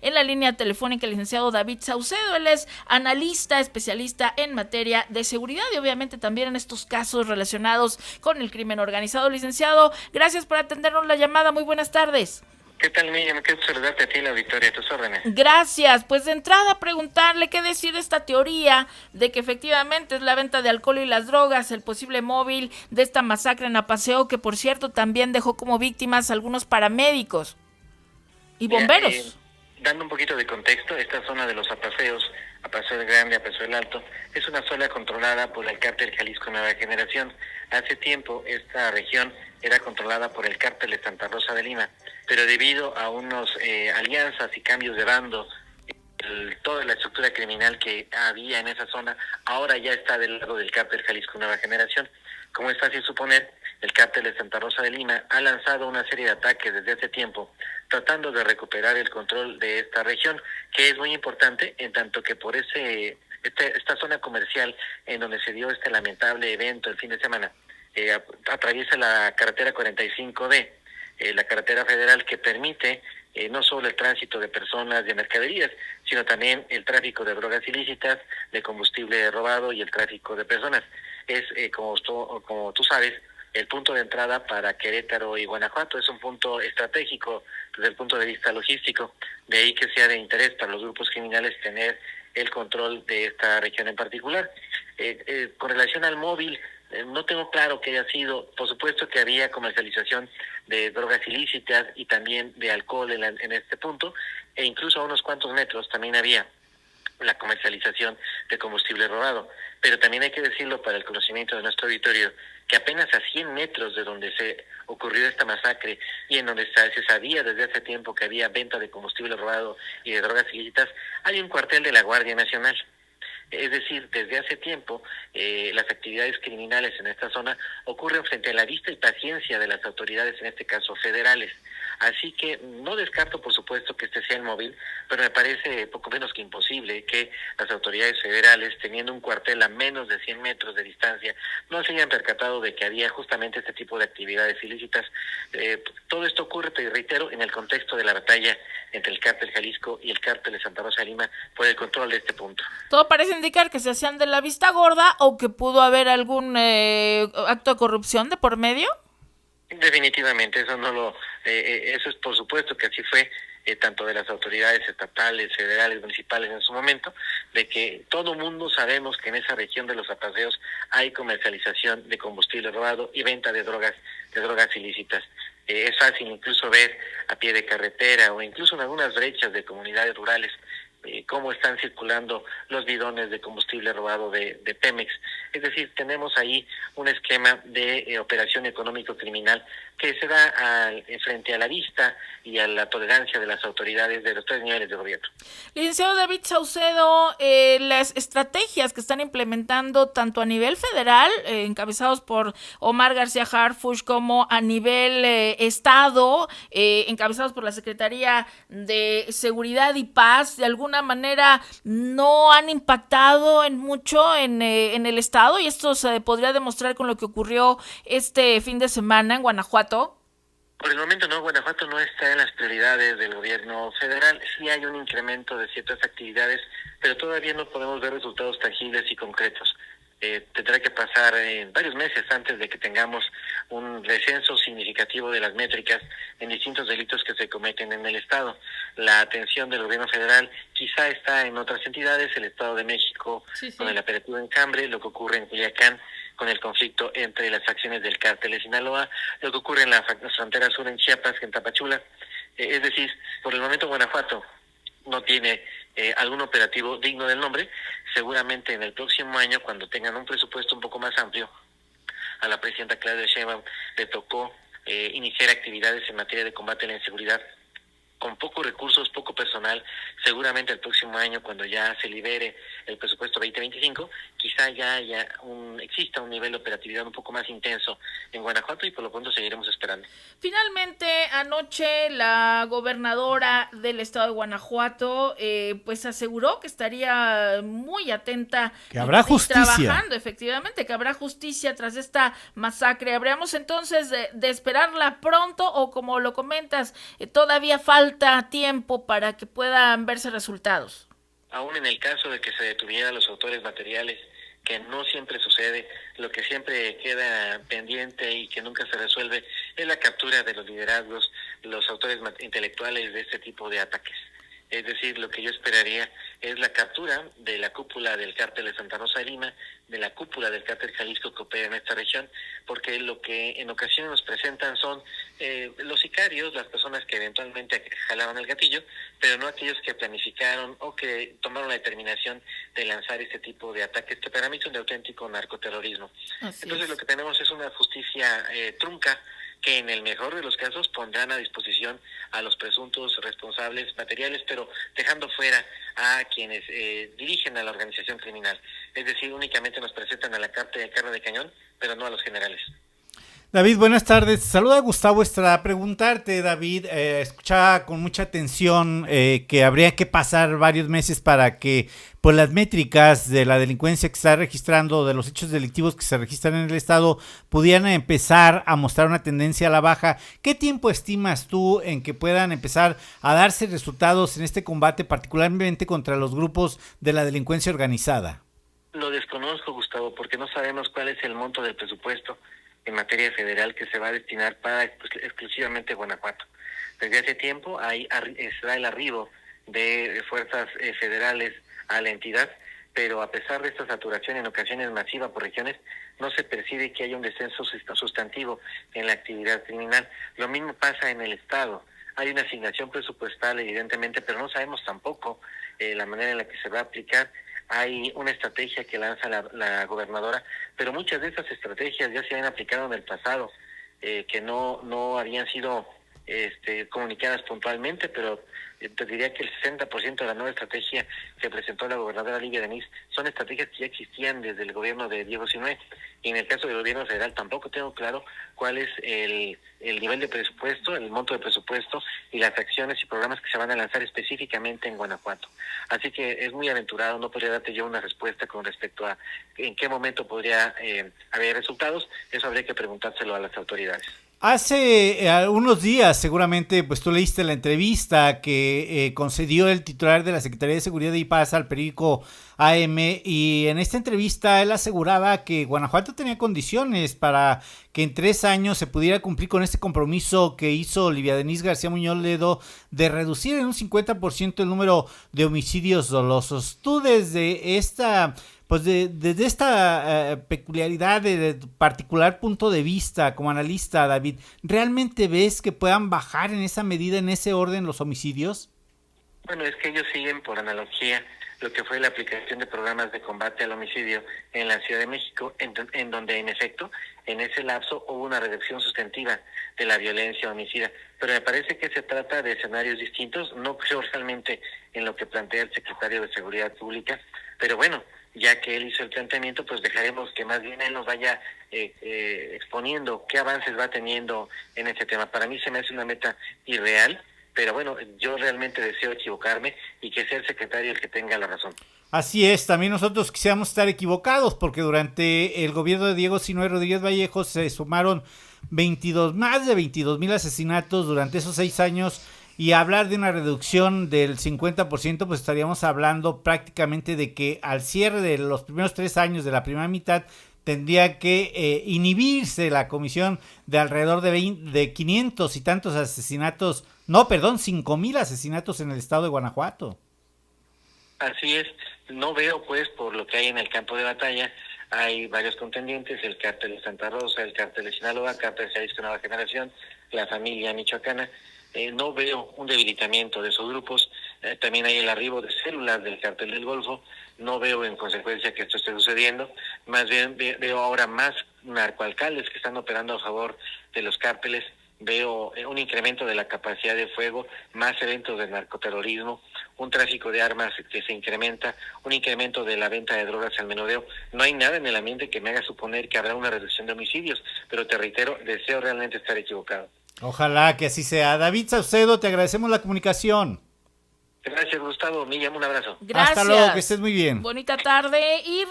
en la línea telefónica el licenciado David Saucedo. Él es analista, especialista en materia de seguridad y obviamente también en estos casos relacionados con el crimen organizado. Licenciado, gracias por atendernos la llamada. Muy buenas tardes. ¿Qué tal, Miriam? Qué gusto saludarte a ti, la Victoria, a tus órdenes. Gracias. Pues de entrada preguntarle qué decir de esta teoría de que efectivamente es la venta de alcohol y las drogas el posible móvil de esta masacre en Apaseo, que por cierto también dejó como víctimas algunos paramédicos y Mira, bomberos. dando un poquito de contexto, esta zona de los Apaseos, Apaseo el Grande, Apaseo el Alto, es una zona controlada por el cártel Jalisco Nueva Generación. Hace tiempo esta región era controlada por el cártel de Santa Rosa de Lima, pero debido a unos alianzas y cambios de bando, toda la estructura criminal que había en esa zona ahora ya está del lado del cártel Jalisco Nueva Generación. Como es fácil suponer, el cártel de Santa Rosa de Lima ha lanzado una serie de ataques desde hace tiempo, tratando de recuperar el control de esta región, que es muy importante en tanto que por esta zona comercial en donde se dio este lamentable evento el fin de semana, atraviesa la carretera 45D, la carretera federal que permite no solo el tránsito de personas, de mercaderías, sino también el tráfico de drogas ilícitas, de combustible robado y el tráfico de personas. Es, como tú sabes, el punto de entrada para Querétaro y Guanajuato. Es un punto estratégico desde el punto de vista logístico. De ahí que sea de interés para los grupos criminales tener el control de esta región en particular. Con relación al móvil, no tengo claro que haya sido, por supuesto que había comercialización de drogas ilícitas y también de alcohol en este punto, e incluso a unos cuantos metros también había la comercialización de combustible robado. Pero también hay que decirlo para el conocimiento de nuestro auditorio, que apenas a 100 metros de donde se ocurrió esta masacre y en donde se sabía desde hace tiempo que había venta de combustible robado y de drogas ilícitas, hay un cuartel de la Guardia Nacional. Es decir, desde hace tiempo las actividades criminales en esta zona ocurren frente a la vista y paciencia de las autoridades, en este caso federales. Así que no descarto, por supuesto, que este sea el móvil, pero me parece poco menos que imposible que las autoridades federales, teniendo un cuartel a menos de 100 metros de distancia, no se hayan percatado de que había justamente este tipo de actividades ilícitas. Todo esto ocurre, te reitero, en el contexto de la batalla entre el cártel Jalisco y el cártel de Santa Rosa de Lima por el control de este punto. Todo parece indicar que se hacían de la vista gorda o que pudo haber algún acto de corrupción de por medio. Definitivamente, eso es por supuesto que así fue, tanto de las autoridades estatales, federales, municipales en su momento, de que todo mundo sabemos que en esa región de los Apaseos hay comercialización de combustible robado y venta de drogas ilícitas. Es fácil incluso ver a pie de carretera o incluso en algunas brechas de comunidades rurales cómo están circulando los bidones de combustible robado de Pemex. Es decir, tenemos ahí un esquema de operación económico-criminal que se da frente a la vista y a la tolerancia de las autoridades de los tres niveles de gobierno. Licenciado David Saucedo, las estrategias que están implementando tanto a nivel federal, encabezados por Omar García Harfuch, como a nivel estado, encabezados por la Secretaría de Seguridad y Paz, de alguna manera no han impactado en mucho en el estado, y esto se podría demostrar con lo que ocurrió este fin de semana en Guanajuato. Por el momento no, Guanajuato no está en las prioridades del gobierno federal. Sí hay un incremento de ciertas actividades, pero todavía no podemos ver resultados tangibles y concretos. Tendrá que pasar varios meses antes de que tengamos un descenso significativo de las métricas en distintos delitos que se cometen en el Estado. La atención del gobierno federal quizá está en otras entidades, el Estado de México con el operativo Enjambre, lo que ocurre en Culiacán con el conflicto entre las facciones del cártel de Sinaloa, lo que ocurre en la frontera sur en Chiapas, en Tapachula. Es decir, por el momento Guanajuato no tiene algún operativo digno del nombre. Seguramente en el próximo año, cuando tengan un presupuesto un poco más amplio, a la presidenta Claudia Sheinbaum le tocó iniciar actividades en materia de combate a la inseguridad con pocos recursos, poco personal. Seguramente el próximo año, cuando ya se libere el presupuesto 2025, quizá ya exista un nivel de operatividad un poco más intenso en Guanajuato y por lo pronto seguiremos esperando. Finalmente, anoche la gobernadora del estado de Guanajuato pues aseguró que estaría muy atenta que habrá justicia. Trabajando, efectivamente, que habrá justicia tras esta masacre. ¿Habríamos entonces de esperarla pronto o, como lo comentas, todavía falta tiempo para que puedan verse resultados? Aún en el caso de que se detuvieran los autores materiales, que no siempre sucede, lo que siempre queda pendiente y que nunca se resuelve es la captura de los liderazgos, los autores intelectuales de este tipo de ataques. Es decir, lo que yo esperaría es la captura de la cúpula del cártel de Santa Rosa de Lima, de la cúpula del cártel Jalisco que opera en esta región, porque lo que en ocasiones nos presentan son los sicarios, las personas que eventualmente jalaban el gatillo, pero no aquellos que planificaron o que tomaron la determinación de lanzar este tipo de ataques que para mí son de auténtico narcoterrorismo. Entonces lo que tenemos es una justicia trunca, que en el mejor de los casos pondrán a disposición a los presuntos responsables materiales, pero dejando fuera a quienes dirigen a la organización criminal. Es decir, únicamente nos presentan a la carne de cañón, pero no a los generales. David, buenas tardes. Saluda a Gustavo Estrada. Preguntarte, David, escuchaba con mucha atención que habría que pasar varios meses para que pues las métricas de la delincuencia que se está registrando, de los hechos delictivos que se registran en el estado, pudieran empezar a mostrar una tendencia a la baja. ¿Qué tiempo estimas tú en que puedan empezar a darse resultados en este combate, particularmente contra los grupos de la delincuencia organizada? Lo desconozco, Gustavo, porque no sabemos cuál es el monto del presupuesto en materia federal que se va a destinar para exclusivamente Guanajuato. Desde hace tiempo está el arribo de fuerzas federales a la entidad, pero a pesar de esta saturación en ocasiones masiva por regiones, no se percibe que haya un descenso sustantivo en la actividad criminal. Lo mismo pasa en el estado. Hay una asignación presupuestal, evidentemente, pero no sabemos tampoco la manera en la que se va a aplicar. Hay una estrategia que lanza la gobernadora, pero muchas de esas estrategias ya se han aplicado en el pasado, que no habían sido comunicadas puntualmente, pero te diría que el 60% de la nueva estrategia que presentó la gobernadora Livia Denis son estrategias que ya existían desde el gobierno de Diego Sinue, y en el caso del gobierno federal tampoco tengo claro cuál es el nivel de presupuesto, el monto de presupuesto y las acciones y programas que se van a lanzar específicamente en Guanajuato. Así que es muy aventurado, no podría darte yo una respuesta con respecto a en qué momento podría haber resultados. Eso habría que preguntárselo a las autoridades. Hace unos días, seguramente, pues tú leíste la entrevista que concedió el titular de la Secretaría de Seguridad y Paz al periódico AM, y en esta entrevista él aseguraba que Guanajuato tenía condiciones para que en 3 años se pudiera cumplir con este compromiso que hizo Livia Denis García Muñoz Ledo de reducir en un 50% el número de homicidios dolosos. Tú desde esta... Pues desde esta peculiaridad de particular punto de vista como analista, David, ¿realmente ves que puedan bajar en esa medida, en ese orden, los homicidios? Bueno, es que ellos siguen por analogía lo que fue la aplicación de programas de combate al homicidio en la Ciudad de México, en donde en efecto en ese lapso hubo una reducción sustantiva de la violencia homicida. Pero me parece que se trata de escenarios distintos, no creo realmente en lo que plantea el secretario de Seguridad Pública, pero bueno, ya que él hizo el planteamiento, pues dejaremos que más bien él nos vaya exponiendo qué avances va teniendo en este tema. Para mí se me hace una meta irreal, pero bueno, yo realmente deseo equivocarme y que sea el secretario el que tenga la razón. Así es, también nosotros quisiéramos estar equivocados, porque durante el gobierno de Diego Sinue Rodríguez Vallejo se sumaron más de 22,000 asesinatos durante esos 6 años, y hablar de una reducción del 50%, pues estaríamos hablando prácticamente de que al cierre de los primeros 3 años de la primera mitad tendría que inhibirse la comisión de alrededor de 500 y tantos asesinatos, 5,000 asesinatos en el estado de Guanajuato. Así es, no veo pues por lo que hay en el campo de batalla. Hay varios contendientes, el cártel de Santa Rosa, el cártel de Sinaloa, cártel de Jalisco Nueva Generación, la familia michoacana. No veo un debilitamiento de esos grupos. También hay el arribo de células del cártel del Golfo. No veo en consecuencia que esto esté sucediendo. Más bien veo ahora más narcoalcaldes que están operando a favor de los cárteles. Veo un incremento de la capacidad de fuego, más eventos de narcoterrorismo, un tráfico de armas que se incrementa, un incremento de la venta de drogas al menudeo. No hay nada en el ambiente que me haga suponer que habrá una reducción de homicidios, pero te reitero, deseo realmente estar equivocado. Ojalá que así sea. David Saucedo, te agradecemos la comunicación. Gracias, Gustavo. Miriam, un abrazo. Gracias. Hasta luego, que estés muy bien. Bonita tarde y